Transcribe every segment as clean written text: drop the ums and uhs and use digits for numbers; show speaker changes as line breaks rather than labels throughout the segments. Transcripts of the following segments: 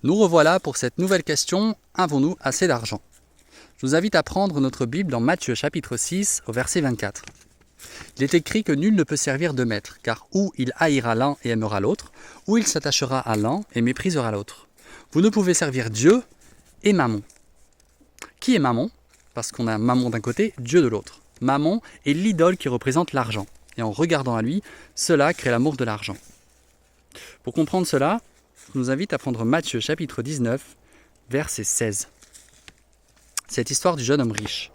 Nous revoilà pour cette nouvelle question, avons-nous assez d'argent? Je vous invite à prendre notre Bible dans Matthieu chapitre 6 au verset 24. Il est écrit que nul ne peut servir deux maîtres, car ou il haïra l'un et aimera l'autre, ou il s'attachera à l'un et méprisera l'autre. Vous ne pouvez servir Dieu et Mammon. Qui est Mammon? Parce qu'on a Mammon d'un côté, Dieu de l'autre. Mammon est l'idole qui représente l'argent. Et en regardant à lui, cela crée l'amour de l'argent. Pour comprendre cela, je nous invite à prendre Matthieu chapitre 19, verset 16. Cette histoire du jeune homme riche.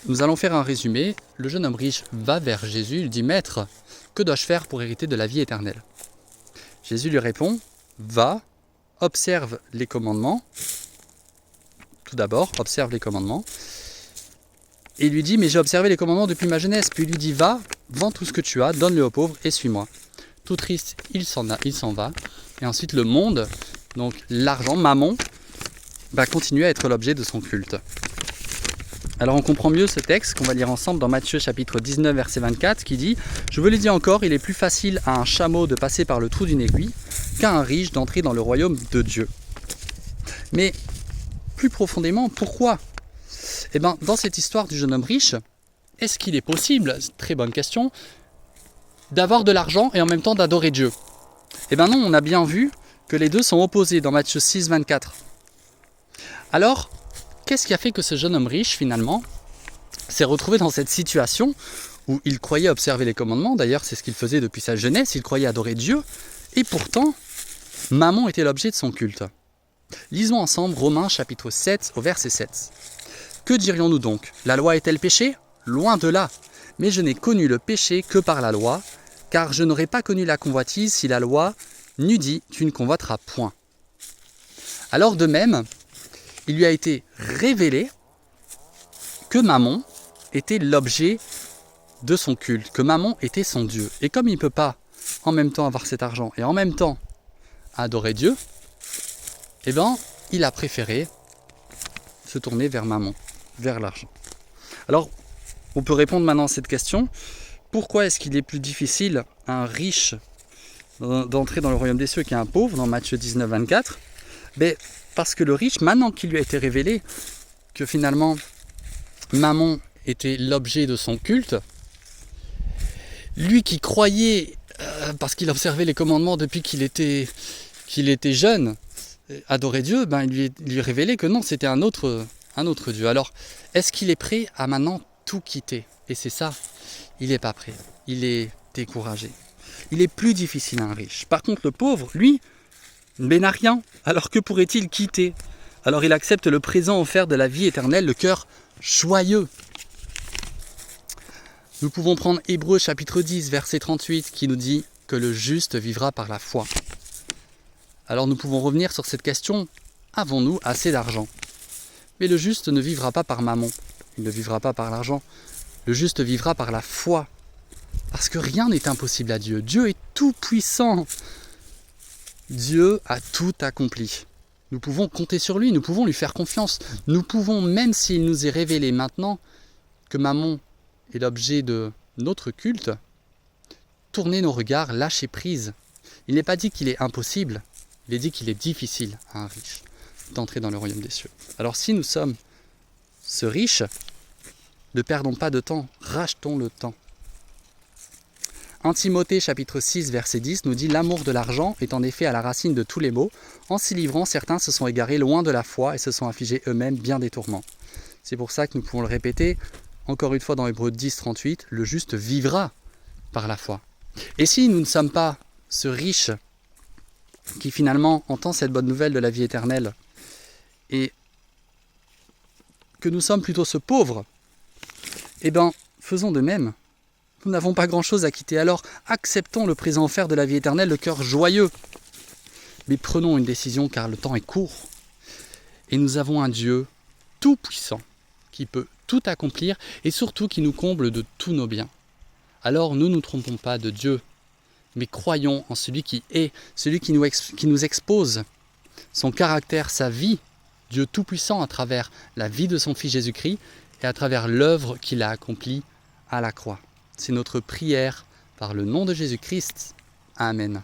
Nous allons faire un résumé. Le jeune homme riche va vers Jésus, il dit « Maître, que dois-je faire pour hériter de la vie éternelle ?» Jésus lui répond « Va, observe les commandements. » Tout d'abord, observe les commandements. Et il lui dit « Mais j'ai observé les commandements depuis ma jeunesse. » Puis il lui dit « Va, vends tout ce que tu as, donne-le aux pauvres et suis-moi. » Tout triste, il s'en va. Et ensuite le monde, donc l'argent, Mammon, va continuer à être l'objet de son culte. Alors on comprend mieux ce texte qu'on va lire ensemble dans Matthieu chapitre 19 verset 24 qui dit « Je vous le dis encore, il est plus facile à un chameau de passer par le trou d'une aiguille qu'à un riche d'entrer dans le royaume de Dieu. » Mais plus profondément, pourquoi? Eh bien, dans cette histoire du jeune homme riche, est-ce qu'il est possible, très bonne question, d'avoir de l'argent et en même temps d'adorer Dieu? Eh bien non, on a bien vu que les deux sont opposés dans Matthieu 6, 24. Alors, qu'est-ce qui a fait que ce jeune homme riche, finalement, s'est retrouvé dans cette situation où il croyait observer les commandements? D'ailleurs, c'est ce qu'il faisait depuis sa jeunesse, il croyait adorer Dieu, et pourtant, Mammon était l'objet de son culte. Lisons ensemble Romains chapitre 7 au verset 7. Que dirions-nous donc? La loi est-elle péché? Loin de là. Mais je n'ai connu le péché que par la loi, car je n'aurais pas connu la convoitise si la loi n'eût dit « tu ne convoiteras point ». Alors de même, il lui a été révélé que Mammon était l'objet de son culte, que Mammon était son Dieu. Et comme il ne peut pas en même temps avoir cet argent et en même temps adorer Dieu, eh bien, il a préféré se tourner vers Mammon, vers l'argent. Alors, on peut répondre maintenant à cette question. Pourquoi est-ce qu'il est plus difficile à un riche d'entrer dans le royaume des cieux qu'à un pauvre, dans Matthieu 19, 24? Parce que le riche, maintenant qu'il lui a été révélé que finalement Mammon était l'objet de son culte, lui qui croyait, parce qu'il observait les commandements depuis qu'il était jeune, adorer Dieu, il lui révélait que non, c'était un autre Dieu. Alors, est-ce qu'il est prêt à maintenant tout quitter? Et c'est ça, il n'est pas prêt, il est découragé. Il est plus difficile à un riche. Par contre, le pauvre, lui, n'a rien. Alors que pourrait-il quitter? Alors il accepte le présent offert de la vie éternelle, le cœur joyeux. Nous pouvons prendre Hébreux chapitre 10, verset 38, qui nous dit que le juste vivra par la foi. Alors nous pouvons revenir sur cette question, avons-nous assez d'argent? Mais le juste ne vivra pas par Mammon, il ne vivra pas par l'argent, le juste vivra par la foi. Parce que rien n'est impossible à Dieu, Dieu est tout puissant. Dieu a tout accompli. Nous pouvons compter sur lui, nous pouvons lui faire confiance. Nous pouvons, même s'il nous est révélé maintenant que Mammon est l'objet de notre culte, tourner nos regards, lâcher prise. Il n'est pas dit qu'il est impossible, il est dit qu'il est difficile à un riche d'entrer dans le royaume des cieux. Alors si nous sommes ce riche, ne perdons pas de temps, rachetons le temps. 1 Timothée chapitre 6 verset 10 nous dit « L'amour de l'argent est en effet à la racine de tous les maux. En s'y livrant, certains se sont égarés loin de la foi et se sont affligés eux-mêmes bien des tourments. » C'est pour ça que nous pouvons le répéter, encore une fois dans Hébreux 10, 38, « Le juste vivra par la foi. » Et si nous ne sommes pas ce riche qui finalement entend cette bonne nouvelle de la vie éternelle et que nous sommes plutôt ce pauvre, eh bien, faisons de même. Nous n'avons pas grand-chose à quitter, alors acceptons le présent offert de la vie éternelle, le cœur joyeux. Mais prenons une décision car le temps est court. Et nous avons un Dieu tout-puissant qui peut tout accomplir et surtout qui nous comble de tous nos biens. Alors ne nous trompons pas de Dieu, mais croyons en celui qui est, celui qui nous expose son caractère, sa vie, Dieu tout-puissant à travers la vie de son Fils Jésus-Christ et à travers l'œuvre qu'il a accomplie à la croix. C'est notre prière par le nom de Jésus-Christ. Amen.